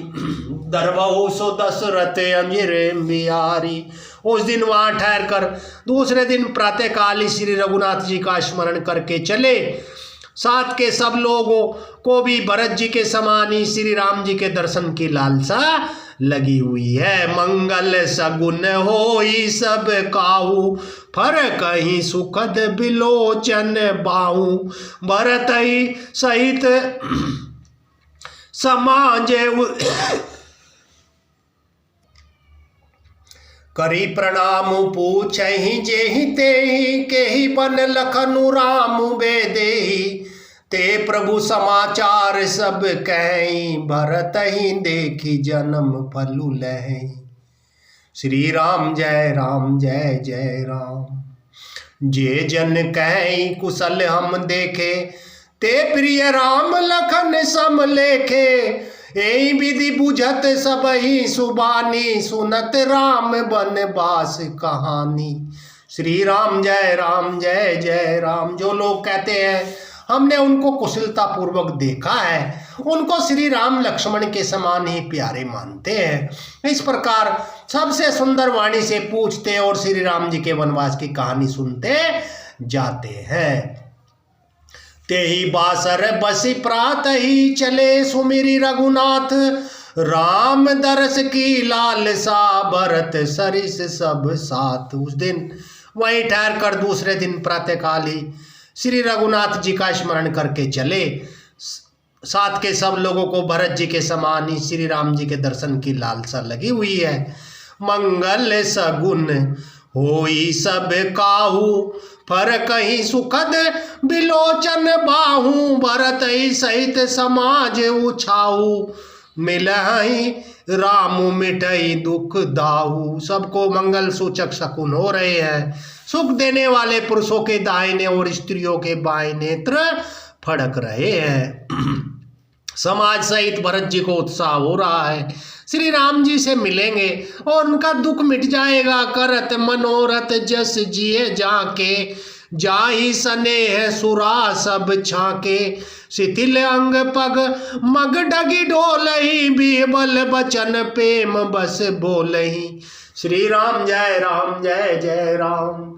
द्रवहु सो दशरथ अंजिर बिहारी। उस दिन वहाँ ठहर कर दूसरे दिन प्रातःकाल ही श्री रघुनाथ जी का स्मरण करके चले। साथ के सब लोगों को भी भरत जी के समान ही श्री राम जी के दर्शन की लालसा लगी हुई है। मंगल सगुन होई सब काहू, फर कहीं सुखद बिलोचन बाहू। भरत ही सहित समाज करी प्रणाम पूछहि जेहि तेहि, केहि बन लखनु राम बेदेहि। ते प्रभु समाचार सब कहि, भरत ही देखी जन्म फलु लहै। श्री राम जय राम जय जय राम। जे जन कहि कुशल हम देखे, ते प्रिय राम लखन सम लेखे। यही विधि बुझत सबहि सुबानी, सुनत राम बनवास कहानी। श्री राम जय राम जय जय राम। जो लोग कहते हैं हमने उनको कुशलता पूर्वक देखा है, उनको श्री राम लक्ष्मण के समान ही प्यारे मानते हैं। इस प्रकार सबसे सुंदर वाणी से पूछते और श्री राम जी के वनवास की कहानी सुनते जाते हैं। तेहि बासर बसी प्रात ही चले सुमिरी रघुनाथ। राम दरस की लालसा, भरत सरिस सब साथ। उस दिन वहीं ठहर कर दूसरे दिन प्रातःकाल ही श्री रघुनाथ जी का स्मरण करके चले। साथ के सब लोगों को भरत जी के समान ही श्री राम जी के दर्शन की लालसा लगी हुई है। मंगल सगुन होई सब काहू, फर कहीं सुखद बिलोचन बाहू। भरत ही सहित समाज उछाऊ, मिलहि राम मिटई दुख दाहू। सबको मंगल सूचक शकुन हो रहे हैं। सुख देने वाले पुरुषों के दाहिने और स्त्रियों के बाएं नेत्र फड़क रहे हैं। समाज सहित भरत जी को उत्साह हो रहा है। श्री राम जी से मिलेंगे और उनका दुख मिट जाएगा। करत मनोरथ जस जिए जाके, जाहि स्नेह सुरा सब छाके। शिथिल अंग पग मग डगी डोलही, बीबल बचन प्रेम बस बोलही। श्री राम जय जय राम।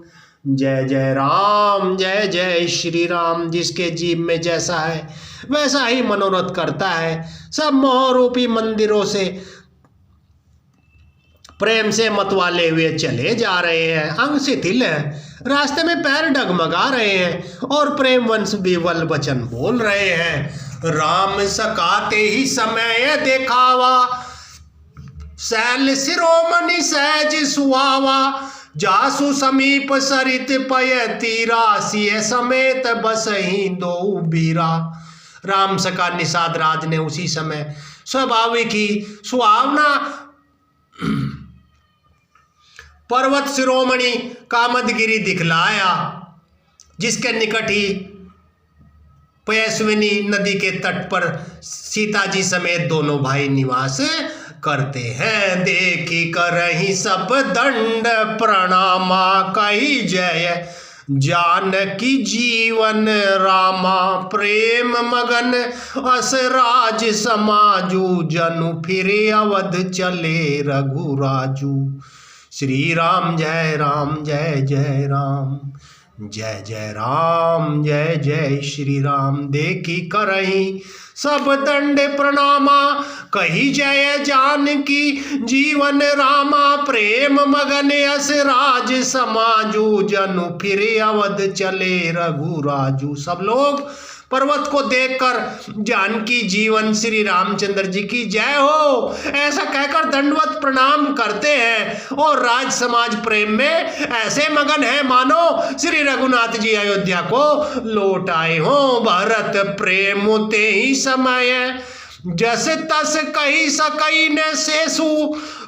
जय जय श्री राम। जिसके जीव में जैसा है वैसा ही मनोरथ करता है। सब मोह रूपी मंदिरों से प्रेम से मतवाले हुए चले जा रहे हैं। अंग शिथिल है, रास्ते में पैर डगमगा रहे हैं और प्रेम वंश विवल वचन बोल रहे हैं। राम सकाते ही समय देखावा, शैल शिरोमणि सहज सुहावा। जासु समीप सरित पय तीरा, सिय समेत बसहि दो बीरा। राम सका निषाद राज ने उसी समय स्वाभाविक ही सुहावना पर्वत शिरोमणि कामदगिरि दिखलाया, जिसके निकट ही पयस्विनी नदी के तट पर सीता जी समेत दोनों भाई निवास करते हैं। देखी करहि सब दंड प्रणामा, कही जय जानकी जीवन रामा। प्रेम मगन अस राज समाजू, जनु फिरे अवध चले रघुराजू। श्री राम जय राम जय जय राम, जय जय राम जय जय श्री राम। देखी करहि सब दंड प्रणामा, कही जय जानकी जीवन रामा। प्रेम मगन अस राज समाजू, जनु फिरे अवध चले रघुराजू। सब लोग पर्वत को देखकर जानकी जीवन श्री रामचंद्र जी की जय हो ऐसा कहकर दंडवत प्रणाम करते हैं और राज समाज प्रेम में ऐसे मगन है मानो श्री रघुनाथ जी अयोध्या को लौट आए हो। भरत प्रेम ते ही समय, जस तस कही सकई न सेसु।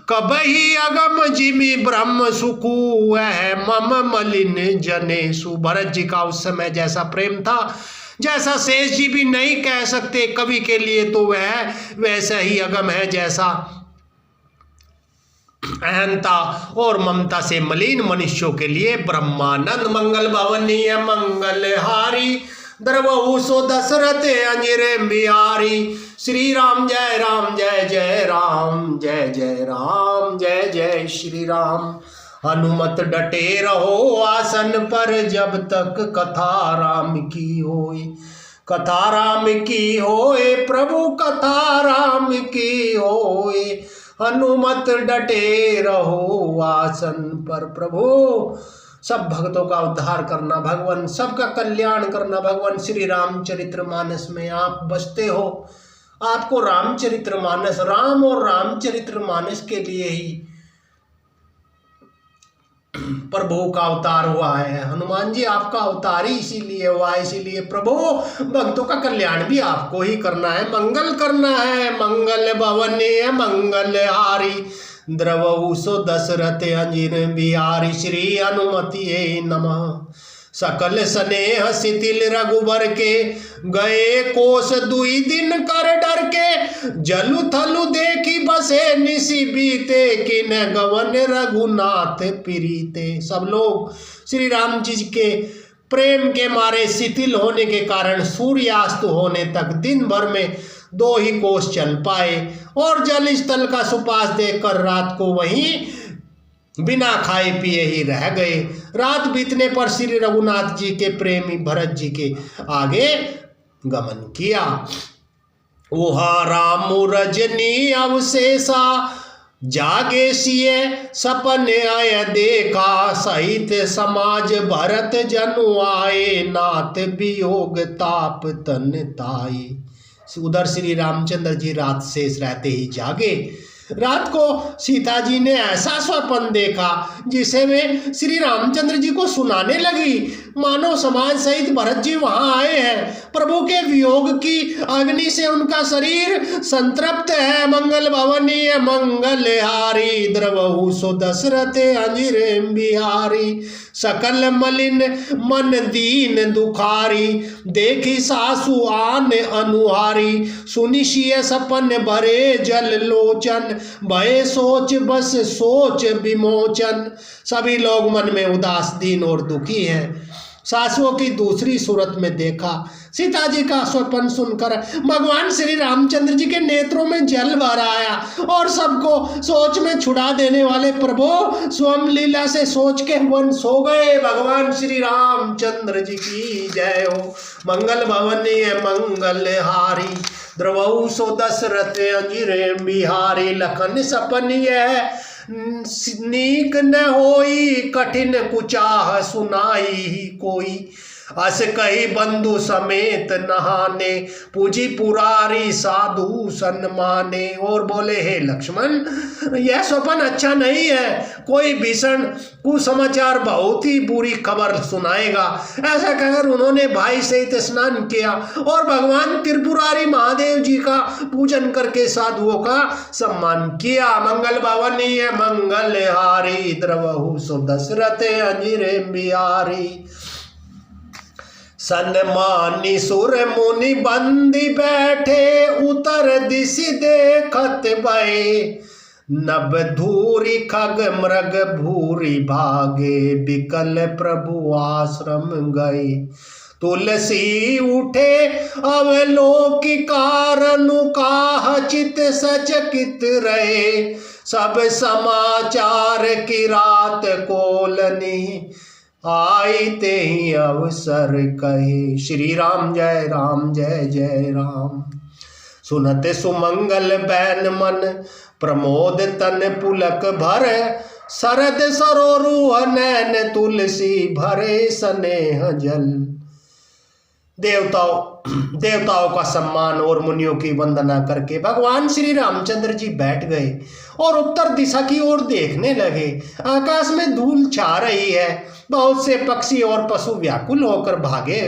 कबही अगम जिमि ब्रह्म सुकु, वह मम मलिन जनेसु। भरत जी का उस समय जैसा प्रेम था, जैसा शेष जी भी नहीं कह सकते कवि के लिए, तो वह वैसा ही अगम है जैसा अहंता और ममता से मलिन मनुष्यों के लिए ब्रह्मानंद। मंगल भवनीय मंगलहारी, द्रवहु सो दशरथ अंजरे बिहारी। श्री राम जय राम जय जय राम, जय जय राम जय जय श्री राम। हनुमत डटे रहो आसन पर, जब तक कथा राम की होए। कथा राम की होए प्रभु, कथा राम की होए। हनुमत डटे रहो आसन पर। प्रभु सब भक्तों का उद्धार करना भगवान, सबका कल्याण करना भगवान। श्री रामचरितमानस में आप बसते हो। आपको रामचरितमानस, राम और रामचरितमानस के लिए ही प्रभु का अवतार हुआ है। हनुमान जी आपका अवतार ही इसीलिए हुआ है। इसीलिए प्रभु भक्तों का कल्याण भी आपको ही करना है, मंगल करना है। मंगल भवनीय मंगलहारी, द्रवहु सो दशरथ अंजन बिहारी। श्री हनुमति नमः। सकल स्नेह शिथिल रघुबर के, गए कोस दुई दिन कर डर के। जलु थलु देखी बसे निशि बीते, किन गवन रघुनाथ प्रीते। सब लोग श्री राम जी के प्रेम के मारे शिथिल होने के कारण सूर्यास्त होने तक दिन भर में 2 ही कोस चल पाए और जल स्थल का सुपास देखकर रात को वहीं बिना खाए पिए ही रह गए। रात बीतने पर श्री रघुनाथ जी के प्रेमी भरत जी के आगे गमन किया। वहा राम रजनी अवशेषा, जागे सिए सपन आय देखा। सहित समाज भरत जनु आए, नाथ वियोग ताप तन ताए। उधर श्री रामचंद्र जी रात शेष रहते ही जागे। रात को सीता जी ने ऐसा स्वप्न देखा जिसे वे श्री रामचंद्र जी को सुनाने लगी। मानो समाज सहित भरत जी वहां आए हैं। प्रभु के वियोग की अग्नि से उनका शरीर संतृप्त है। मंगल भवनीय मंगलहारी, द्रवहु सो दशरथ अंजरे बिहारी। सकल मलिन मन दीन दुखारी, देखी सासु आन अनुहारी। सुनिशिय सपन भरे जल लोचन, भय सोच बस सोच विमोचन। सभी लोग मन में उदास दीन और दुखी हैं। सासुओं की दूसरी सूरत में देखा। सीता जी का स्वप्न सुनकर भगवान श्री रामचंद्र जी के नेत्रों में जल भर आया और सबको सोच में छुड़ा देने वाले प्रभु स्वयं लीला से सोच के वन सो गए। भगवान श्री रामचंद्र जी की जय हो। मंगल भवनीय मंगल हारी, द्रवहु सो दशरथ अंजिरे बिहारी। लखन सपनिय नीक न होई, कठिन कुचाह सुनाई कोई। अस कही बंधु समेत नहाने, पूजी पुरारी साधु सन्माने। और बोले हे लक्ष्मण, यह स्वप्न अच्छा नहीं है, कोई भीषण कुसमाचार बहुत ही बुरी खबर सुनाएगा। ऐसा कहकर उन्होंने भाई सहित स्नान किया और भगवान त्रिपुरारी महादेव जी का पूजन करके साधुओं का सम्मान किया। मंगल भवनीय मंगल हारी, द्रवहु सो दशरथ अंजिरे बिहारी। सन्मानी सुर मुनि बंदी बैठे, उतर दिशि देखत भये। नभ धूरी खग मृग भूरी भागे, बिकल प्रभु आश्रम गए। तुलसी उठे अवलोकि कारनु, काह चित सचकित रहे। सब समाचार की रात कोलनी, आई ते ही अवसर कहे। श्री राम जय राम जय जय राम। सुनत सुमंगल बैन मन, प्रमोद तन पुलक भर। शरद सरोरुह नैन, तुलसी भरे स्नेह जल। देवताओं का सम्मान और मुनियों की वंदना करके भगवान श्री रामचंद्र जी बैठ गए और उत्तर दिशा की ओर देखने लगे। आकाश में धूल छा रही है, बहुत से पक्षी और पशु व्याकुल होकर भागे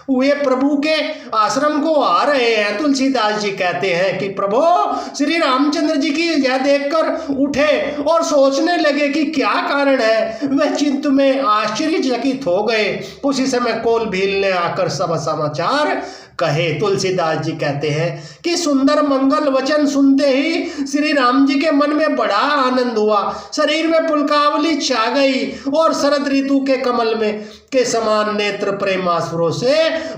हुए प्रभु के आश्रम को आ रहे हैं। तुलसीदास जी कहते हैं कि प्रभु श्री रामचंद्र जी की यह देखकर उठे और सोचने लगे कि क्या कारण है। वह चिंत में आश्चर्यचकित हो गए। उसी समय कोल भील ने आकर सब समाचार कहे। तुलसीदास जी कहते हैं कि सुंदर मंगल वचन सुनते ही श्री राम जी के मन में बड़ा आनंद हुआ। शरीर में पुलकावली छा गई और शरद ऋतु के कमल में के समान नेत्र प्रेमासुरों से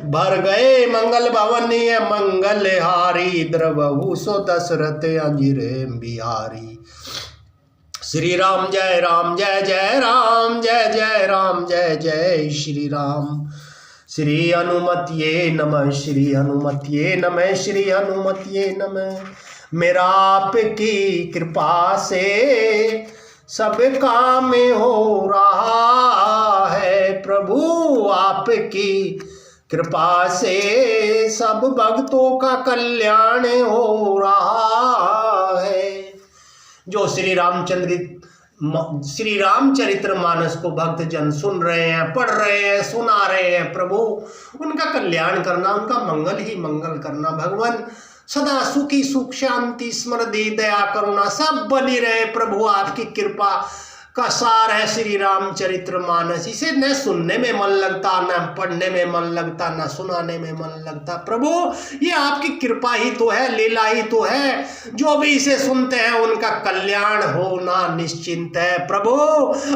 भर गए। मंगल भवनीय मंगल हारी, द्रवहु सो दशरथ अंजिरे बिहारी। श्री राम जय राम जय जय राम, जय जय राम जय जय श्री राम। श्री हनुमतिये नमः, श्री हनुमतिये नमः, श्री हनुमतिये नमः। मेरा आपकी कृपा से सब काम हो रहा है प्रभु, आपकी कृपा से सब भक्तों का कल्याण हो रहा है। जो श्री रामचरित्र मानस को भक्त जन सुन रहे हैं, पढ़ रहे हैं, सुना रहे हैं, प्रभु उनका कल्याण करना, उनका मंगल ही मंगल करना। भगवान सदा सुखी सुख शांति स्मृति दया करुणा सब बनी रहे। प्रभु आपकी कृपा का सार है श्री रामचरित्र मानस। इसे न सुनने में मन लगता, न पढ़ने में मन लगता, न सुनाने में मन लगता। प्रभु ये आपकी कृपा ही तो है, लीला ही तो है। जो भी इसे सुनते हैं उनका कल्याण होना निश्चिंत है। प्रभु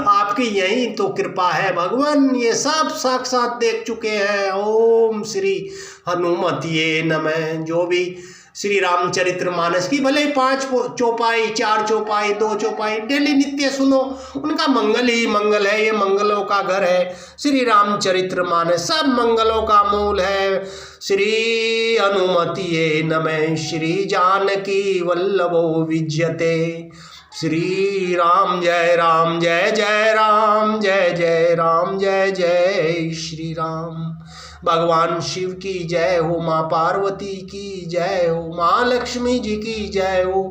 आपकी यही तो कृपा है। भगवान ये सब साक्षात देख चुके हैं। ओम श्री हनुमतिये नमः। जो भी श्री रामचरित्र मानस की भले 5 चौपाई 4 चौपाई 2 चौपाई डेली नित्य सुनो, उनका मंगल ही मंगल है। ये मंगलों का घर है श्री रामचरित्र मानस, सब मंगलों का मूल है। श्री हनुमतिये नमः, श्री जानकी वल्लभो विज्यते। श्री राम जय राम जय जय राम, जय जय राम जय जय श्री राम। भगवान शिव की जय हो, माँ पार्वती की जय हो, माँ लक्ष्मी जी की जय हो,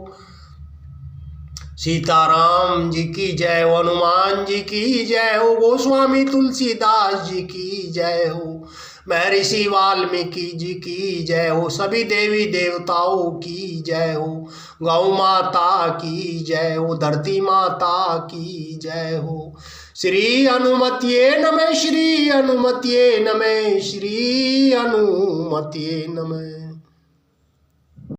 सीताराम जी की जय हो, हनुमान जी की जय हो, गोस्वामी तुलसीदास जी की जय हो, महर्षि वाल्मीकि जी की जय हो, सभी देवी देवताओं की जय हो, गौ माता की जय हो, धरती माता की जय हो। श्री हनुमतिये नमः, श्री हनुमतिये नमः, श्री हनुमतिये नमः।